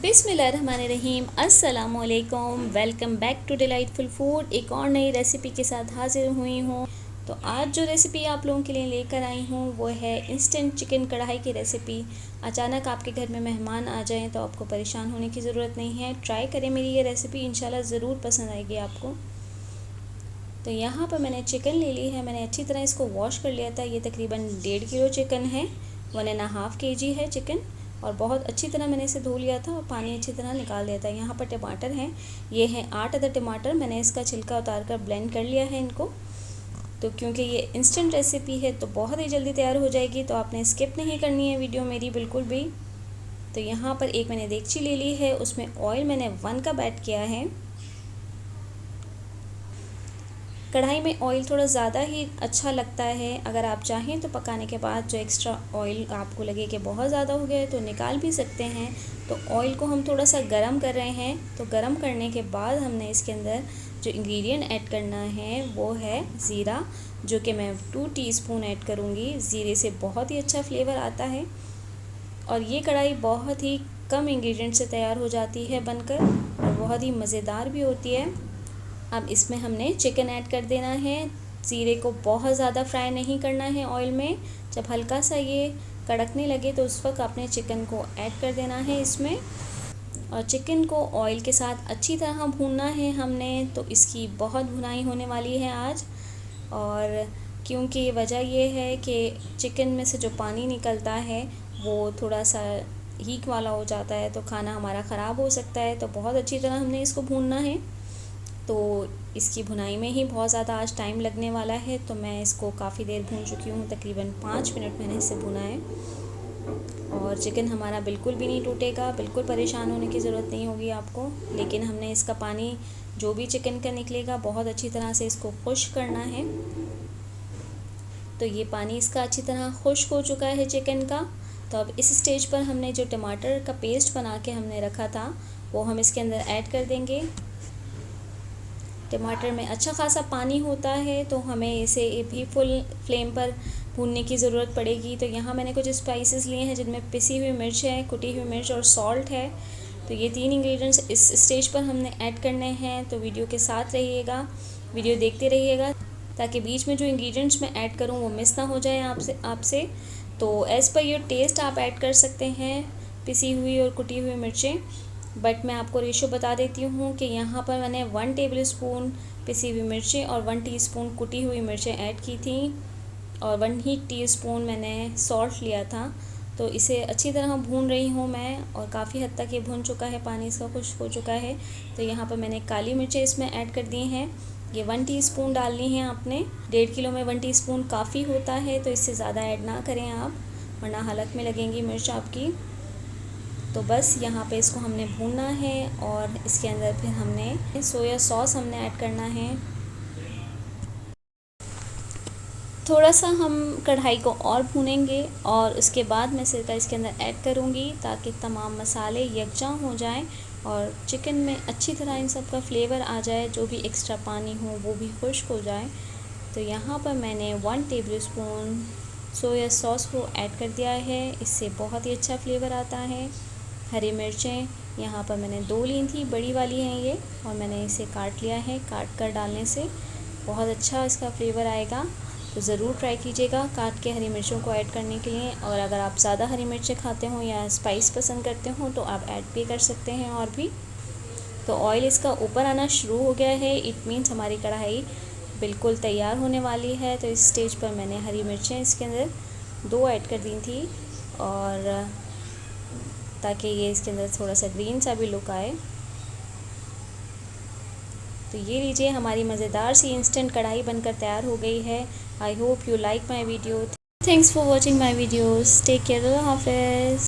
बिस्मिल्लाहिर्रहमानिर्रहीम, अस्सलामुअलैकुम। Welcome back to delightful food. एक और नई रेसिपी के साथ हाजिर हुई हूँ। तो आज जो रेसिपी आप लोगों के लिए लेकर आई हूँ वो है इंस्टेंट चिकन कढ़ाई की रेसिपी। अचानक आपके घर में मेहमान आ जाएं तो आपको परेशान होने की ज़रूरत नहीं है। ट्राई करें मेरी ये रेसिपी, इंशाल्लाह ज़रूर पसंद आएगी आपको। तो यहाँ पर मैंने चिकन ले ली है। मैंने अच्छी तरह इसको वॉश कर लिया था। ये तकरीबन 1.5 किलो चिकन है, 1.5 kg है चिकन। और बहुत अच्छी तरह मैंने इसे धो लिया था और पानी अच्छी तरह निकाल दिया था। यहाँ पर टमाटर हैं, ये हैं 8 अदर टमाटर। मैंने इसका छिलका उतार कर ब्लेंड कर लिया है इनको। तो क्योंकि ये इंस्टेंट रेसिपी है तो बहुत ही जल्दी तैयार हो जाएगी, तो आपने स्किप नहीं करनी है वीडियो मेरी बिल्कुल भी। तो यहाँ पर एक मैंने देगची ले ली है, उसमें ऑयल मैंने 1 कप ऐड किया है। कढ़ाई में ऑयल थोड़ा ज़्यादा ही अच्छा लगता है। अगर आप चाहें तो पकाने के बाद जो एक्स्ट्रा ऑयल आपको लगे कि बहुत ज़्यादा हो गया है तो निकाल भी सकते हैं। तो ऑयल को हम थोड़ा सा गरम कर रहे हैं। तो गरम करने के बाद हमने इसके अंदर जो इंग्रेडिएंट ऐड करना है वो है ज़ीरा, जो कि मैं 2 टीस्पून ऐड करूँगी। ज़ीरे से बहुत ही अच्छा फ्लेवर आता है और ये कढ़ाई बहुत ही कम इंग्रेडिएंट से तैयार हो जाती है बनकर, और बहुत ही मज़ेदार भी होती है। अब इसमें हमने चिकन ऐड कर देना है। ज़ीरे को बहुत ज़्यादा फ्राई नहीं करना है ऑयल में। जब हल्का सा ये कड़कने लगे तो उस वक्त आपने चिकन को ऐड कर देना है इसमें, और चिकन को ऑयल के साथ अच्छी तरह भूनना है हमने। तो इसकी बहुत भुनाई होने वाली है आज, और क्योंकि वजह ये है कि चिकन में से जो पानी निकलता है वो थोड़ा सा हीट वाला हो जाता है, तो खाना हमारा ख़राब हो सकता है। तो बहुत अच्छी तरह हमने इसको भूनना है। तो इसकी भुनाई में ही बहुत ज़्यादा आज टाइम लगने वाला है। तो मैं इसको काफ़ी देर भून चुकी हूँ, तकरीबन 5 मिनट मैंने इसे भुना है। और चिकन हमारा बिल्कुल भी नहीं टूटेगा, बिल्कुल परेशान होने की ज़रूरत नहीं होगी आपको। लेकिन हमने इसका पानी जो भी चिकन का निकलेगा बहुत अच्छी तरह से इसको खुश्क करना है। तो ये पानी इसका अच्छी तरह खुश्क हो चुका है चिकन का। तो अब इस स्टेज पर हमने जो टमाटर का पेस्ट बना के हमने रखा था वो हम इसके अंदर ऐड कर देंगे। टमाटर में अच्छा खासा पानी होता है, तो हमें इसे भी फुल फ्लेम पर भूनने की ज़रूरत पड़ेगी। तो यहाँ मैंने कुछ स्पाइसेस लिए हैं जिनमें पिसी हुई मिर्च है, कुटी हुई मिर्च और सॉल्ट है। तो ये 3 इंग्रेडिएंट्स इस स्टेज पर हमने ऐड करने हैं। तो वीडियो के साथ रहिएगा, वीडियो देखते रहिएगा, ताकि बीच में जो इंग्रेडिएंट्स मैं ऐड करूँ वो मिस ना हो जाए आपसे। तो एज़ पर योर टेस्ट आप ऐड कर सकते हैं पिसी हुई और कुटी हुई मिर्चें, बट मैं आपको रेशो बता देती हूँ कि यहाँ पर मैंने 1 टेबलस्पून पिसी हुई मिर्चें और 1 टीस्पून कुटी हुई मिर्चें ऐड की थी, और 1 ही टीस्पून मैंने सॉल्ट लिया था। तो इसे अच्छी तरह भून रही हूँ मैं, और काफ़ी हद तक ये भून चुका है, पानी इसका खुश्क हो चुका है। तो यहाँ पर मैंने काली मिर्चें इसमें ऐड कर दी हैं। ये 1 टीस्पून डालनी है आपने। 1.5 किलो में 1 टीस्पून काफ़ी होता है, तो इससे ज़्यादा ऐड ना करें आप, वरना हालत में लगेंगी मिर्च आपकी। तो बस यहाँ पे इसको हमने भूनना है, और इसके अंदर फिर हमने सोया सॉस हमने ऐड करना है। थोड़ा सा हम कढ़ाई को और भूनेंगे, और उसके बाद मैं सिरका इसके अंदर ऐड करूँगी ताकि तमाम मसाले यकजा हो जाएं और चिकन में अच्छी तरह इन सब का फ्लेवर आ जाए, जो भी एक्स्ट्रा पानी हो वो भी खुश्क हो जाए। तो यहाँ पर मैंने 1 टेबलस्पून सोया सॉस को ऐड कर दिया है, इससे बहुत ही अच्छा फ्लेवर आता है। हरी मिर्चें यहाँ पर मैंने 2 ली थी, बड़ी वाली हैं ये, और मैंने इसे काट लिया है। काट कर डालने से बहुत अच्छा इसका फ्लेवर आएगा। तो ज़रूर ट्राई कीजिएगा काट के हरी मिर्चों को ऐड करने के लिए। और अगर आप ज़्यादा हरी मिर्चें खाते हो या स्पाइस पसंद करते हो तो आप ऐड भी कर सकते हैं और भी। तो ऑयल इसका ऊपर आना शुरू हो गया है, इट मीन्स हमारी कढ़ाई बिल्कुल तैयार होने वाली है। तो इस स्टेज पर मैंने हरी मिर्चें इसके अंदर 2 ऐड कर दी थी, और ताकि ये इसके अंदर थोड़ा सा ग्रीन सा भी लुक आए। तो ये लीजिए, हमारी मज़ेदार सी इंस्टेंट कढ़ाई बनकर तैयार हो गई है। I hope you like my video. Thanks for watching my videos. Take care, अल्लाह हाफ़िज़।